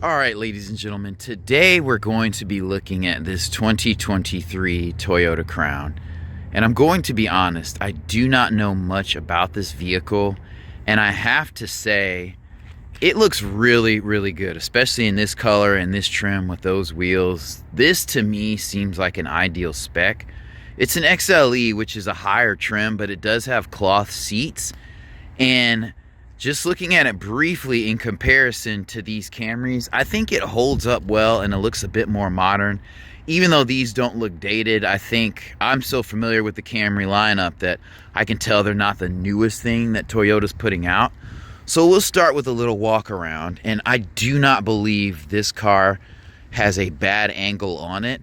All right, ladies and gentlemen, today we're going to be looking at this 2023 Toyota Crown. And I'm going to be honest, I do not know much about this vehicle. And I have to say, it looks really, really good, especially in this color and this trim with those wheels. This to me seems like an ideal spec. It's an XLE, which is a higher trim, but it does have cloth seats. And just looking at it briefly in comparison to these Camrys, I think it holds up well and it looks a bit more modern. Even though these don't look dated, I think I'm so familiar with the Camry lineup that I can tell they're not the newest thing that Toyota's putting out. So we'll start with a little walk around, and I do not believe this car has a bad angle on it.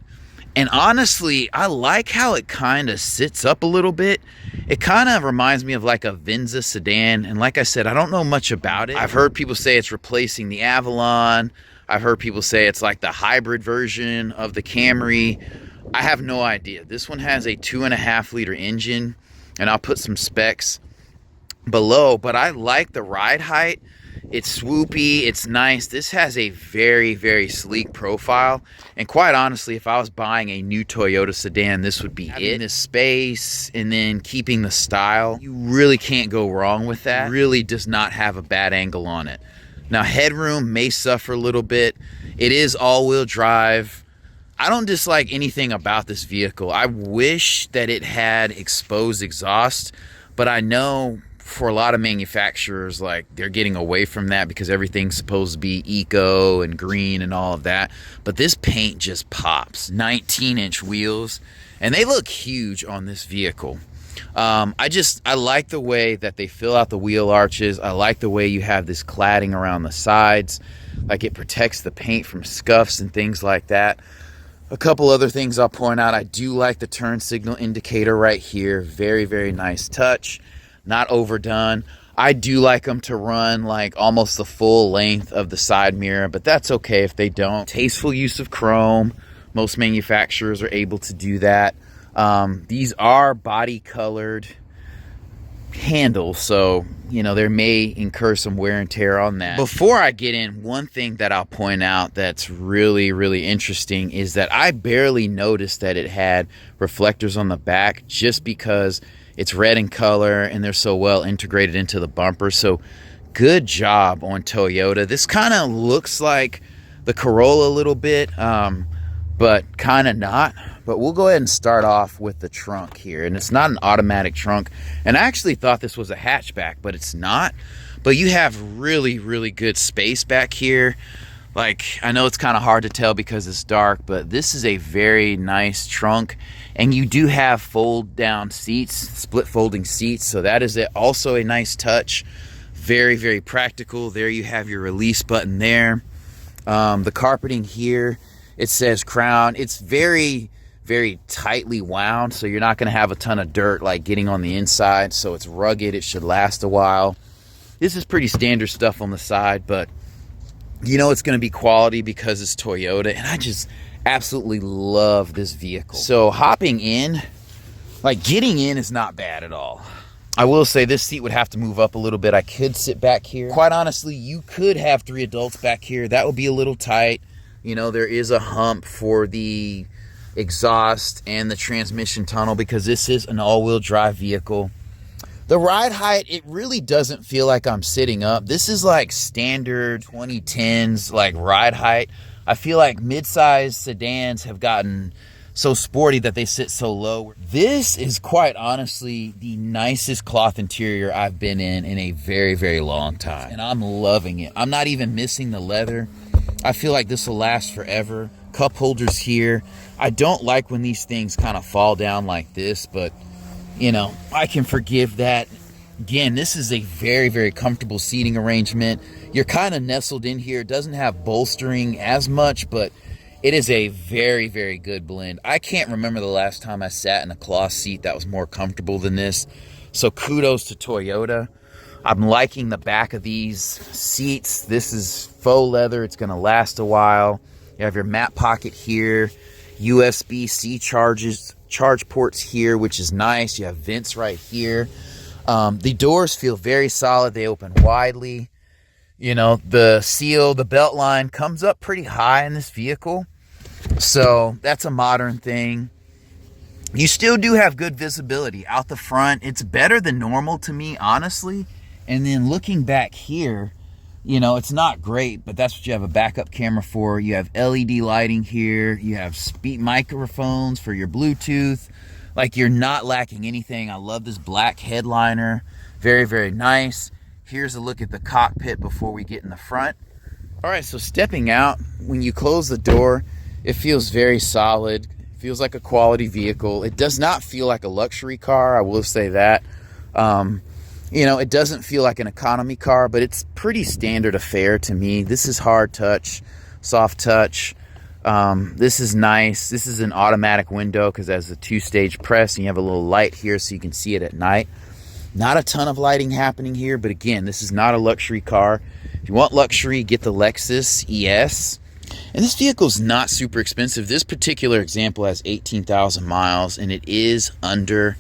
And honestly, I like how it kind of sits up a little bit. It kind of reminds me of like a Venza sedan. And like I said, I don't know much about it. I've heard people say it's replacing the Avalon. I've heard people say it's like the hybrid version of the Camry. I have no idea. This one has a 2.5 liter engine, and I'll put some specs below, but I like the ride height. It's swoopy, it's nice. This has a very, very sleek profile. And quite honestly, if I was buying a new Toyota sedan, this would be it. This space and then keeping the style, you really can't go wrong with that. It really does not have a bad angle on it. Now, headroom may suffer a little bit. It is all-wheel drive. I don't dislike anything about this vehicle. I wish that it had exposed exhaust, but I know for a lot of manufacturers, like, they're getting away from that because everything's supposed to be eco and green and all of that. But this paint just pops. 19-inch wheels, and they look huge on this vehicle. I like the way that they fill out the wheel arches. I like the way you have this cladding around the sides. Like, it protects the paint from scuffs and things like that. A couple other things I'll point out. I do like the turn signal indicator right here. Very, very nice touch. Not overdone. I do like them to run like almost the full length of the side mirror, but that's okay if they don't. Tasteful use of chrome. Most manufacturers are able to do that. These are body colored handles, so you know there may incur some wear and tear on that. Before I get in, one thing that I'll point out that's really, really interesting is that I barely noticed that it had reflectors on the back, just because it's red in color and they're so well integrated into the bumper. So good job on Toyota. This kind of looks like the Corolla a little bit, but kind of not. But we'll go ahead and start off with the trunk here. And it's not an automatic trunk. And I actually thought this was a hatchback, but it's not. But you have really, really good space back here. Like, I know it's kind of hard to tell because it's dark, but this is a very nice trunk. And you do have fold down seats, split folding seats. So that is also a nice touch. Very, very practical. There you have your release button there. The carpeting here, it says Crown. It's very, very tightly wound. So you're not going to have a ton of dirt like getting on the inside. So it's rugged. It should last a while. This is pretty standard stuff on the side, but you know it's going to be quality because it's Toyota. And I just absolutely love this vehicle. So hopping in, like getting in is not bad at all. I will say this seat would have to move up a little bit. I could sit back here. Quite honestly, you could have 3 adults back here. That would be a little tight. You know, there is a hump for the exhaust and the transmission tunnel because this is an all-wheel drive vehicle. The ride height, it really doesn't feel like I'm sitting up. This is like standard 2010s like ride height. I feel like mid-sized sedans have gotten so sporty that they sit so low. This is quite honestly the nicest cloth interior I've been in a very, very long time. And I'm loving it. I'm not even missing the leather. I feel like this will last forever. Cup holders here. I don't like when these things kind of fall down like this, but you know, I can forgive that. Again, this is a very, very comfortable seating arrangement. You're kind of nestled in here. It doesn't have bolstering as much, but it is a very, very good blend. I can't remember the last time I sat in a cloth seat that was more comfortable than this. So kudos to Toyota. I'm liking the back of these seats. This is faux leather. It's going to last a while. You have your mat pocket here. USB-C charge ports here, which is nice. You have vents right here. The doors feel very solid. They open widely. You know, the seal, the belt line comes up pretty high in this vehicle. So that's a modern thing. You still do have good visibility out the front. It's better than normal to me, honestly. And then looking back here, you know, it's not great, but that's what you have a backup camera for. You have LED lighting here. You have speak microphones for your Bluetooth. Like, you're not lacking anything. I love this black headliner. Very, very nice. Here's a look at the cockpit before we get in the front. All right, so stepping out, when you close the door, it feels very solid. It feels like a quality vehicle. It does not feel like a luxury car, I will say that. You know, it doesn't feel like an economy car, but it's pretty standard affair to me. This is hard touch, soft touch. This is nice. This is an automatic window because it has a 2-stage press, and you have a little light here so you can see it at night. Not a ton of lighting happening here, but again, this is not a luxury car. If you want luxury, get the Lexus ES. And this vehicle is not super expensive. This particular example has 18,000 miles, and it is under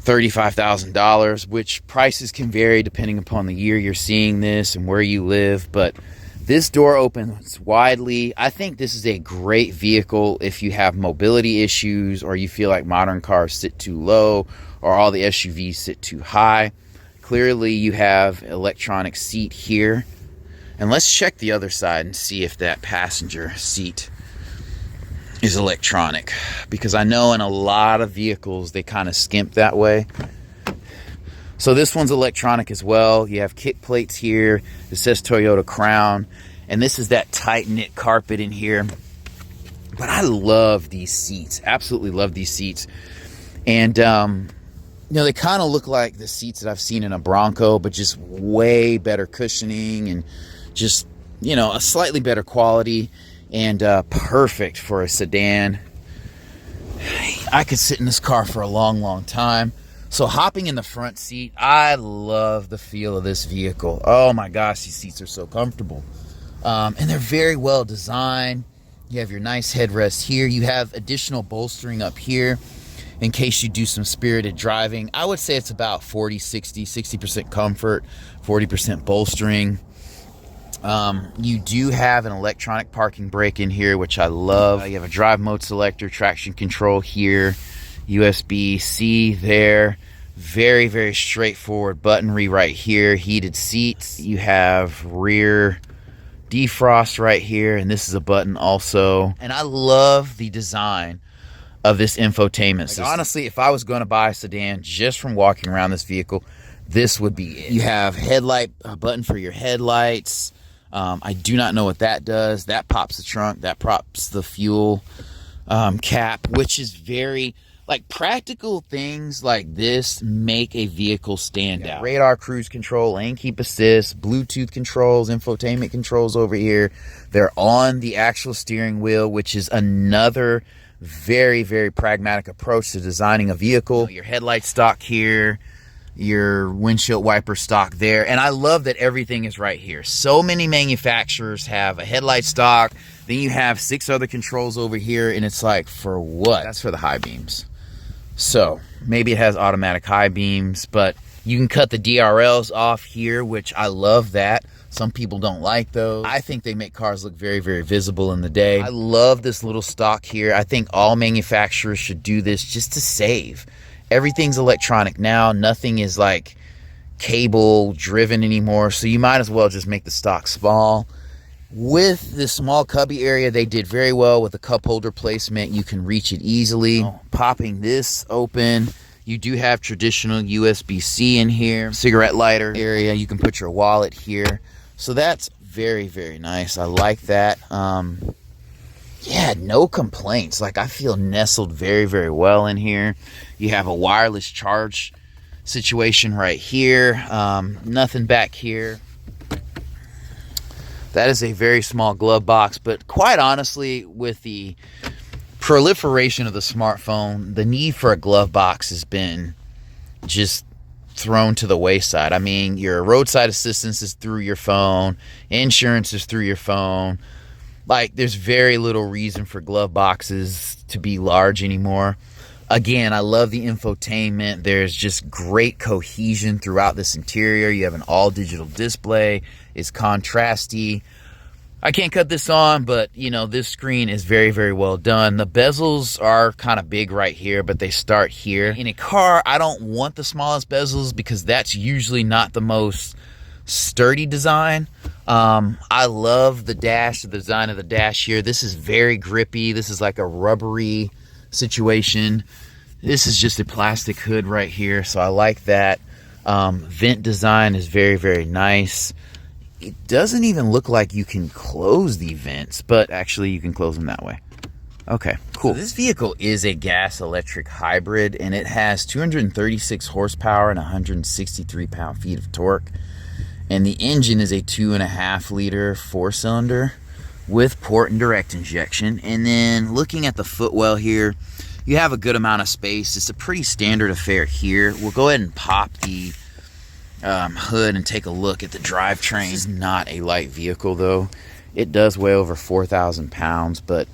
$35,000, which prices can vary depending upon the year you're seeing this and where you live. But this door opens widely. I think this is a great vehicle if you have mobility issues, or you feel like modern cars sit too low, or all the SUVs sit too high. Clearly you have electronic seat here. And let's check the other side and see if that passenger seat is electronic, because I know in a lot of vehicles they kind of skimp that way. So this one's electronic as well. You have kick plates here. It says Toyota Crown, and this is that tight knit carpet in here. But I love these seats. Absolutely love these seats. And you know, they kind of look like the seats that I've seen in a Bronco, but just way better cushioning and just, you know, a slightly better quality, and perfect for a sedan. I could sit in this car for a long, long time. So hopping in the front seat, I love the feel of this vehicle. Oh my gosh, these seats are so comfortable. And they're very well designed. You have your nice headrest here. You have additional bolstering up here in case you do some spirited driving. I would say it's about 60% comfort, 40% bolstering. You do have an electronic parking brake in here, which I love. You have a drive mode selector, traction control here, USB-C there. Very, very straightforward buttonry right here. Heated seats. You have rear defrost right here, and this is a button also. And I love the design of this infotainment system. Honestly, if I was going to buy a sedan just from walking around this vehicle, this would be it. You have a button for your headlights. I do not know what that does. That pops the trunk. That pops the fuel cap, which is very, like, practical things like this make a vehicle stand out. Radar cruise control, lane keep assist, Bluetooth controls, infotainment controls over here. They're on the actual steering wheel, which is another very, very pragmatic approach to designing a vehicle. Your headlight stock here, your windshield wiper stock there, and I love that everything is right here. So many manufacturers have a headlight stock, then you have 6 other controls over here, and it's like, for what? That's for the high beams. So maybe it has automatic high beams, but you can cut the DRLs off here, which I love that. Some people don't like those. I think they make cars look very, very visible in the day. I love this little stock here. I think all manufacturers should do this just to save. Everything's electronic now. Nothing is like cable driven anymore. So you might as well just make the stock small. With this small cubby area, they did very well with the cup holder placement. You can reach it easily. Popping this open, you do have traditional USB-C in here. Cigarette lighter area. You can put your wallet here. So that's very, very nice. I like that. Yeah, no complaints. Like, I feel nestled very, very well in here. You have a wireless charge situation right here. Nothing back here. That is a very small glove box, but quite honestly, with the proliferation of the smartphone, the need for a glove box has been just thrown to the wayside. I mean, your roadside assistance is through your phone, insurance is through your phone. Like, there's very little reason for glove boxes to be large anymore. Again, I love the infotainment. There's just great cohesion throughout this interior. You have an all digital display. It's contrasty. I can't cut this on, but you know, this screen is very, very well done. The bezels are kind of big right here, but they start here. In a car, I don't want the smallest bezels because that's usually not the most sturdy design. I love the dash, the design of the dash here. This is very grippy. This is like a rubbery situation. This is just a plastic hood right here, so I like that. Vent design is very, very nice. It doesn't even look like you can close the vents, but actually you can close them that way. Okay, cool. So this vehicle is a gas electric hybrid, and it has 236 horsepower and 163 pound-feet of torque. And the engine is a 2.5 liter 4-cylinder with port and direct injection. And then looking at the footwell here, you have a good amount of space. It's a pretty standard affair here. We'll go ahead and pop the hood and take a look at the drivetrain. This is not a light vehicle though. It does weigh over 4,000 pounds, but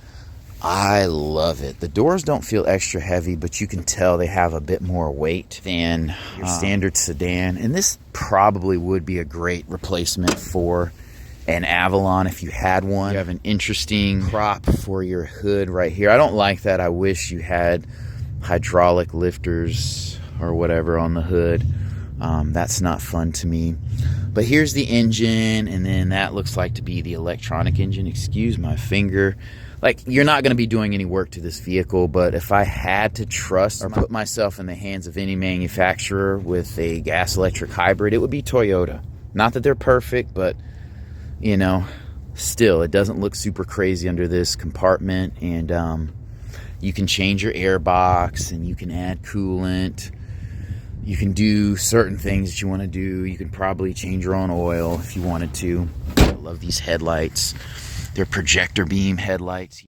I love it. The doors don't feel extra heavy, but you can tell they have a bit more weight than your standard sedan. And this probably would be a great replacement for an Avalon if you had one. You have an interesting prop for your hood right here. I don't like that. I wish you had hydraulic lifters or whatever on the hood. That's not fun to me. But here's the engine, and then that looks like to be the electronic engine. Excuse my finger. Like, you're not going to be doing any work to this vehicle, but if I had to trust or put myself in the hands of any manufacturer with a gas electric hybrid, it would be Toyota. Not that they're perfect, but you know, still, it doesn't look super crazy under this compartment. And you can change your air box, and you can add coolant. You can do certain things that you want to do. You can probably change your own oil if you wanted to. I love these headlights. They're projector beam headlights.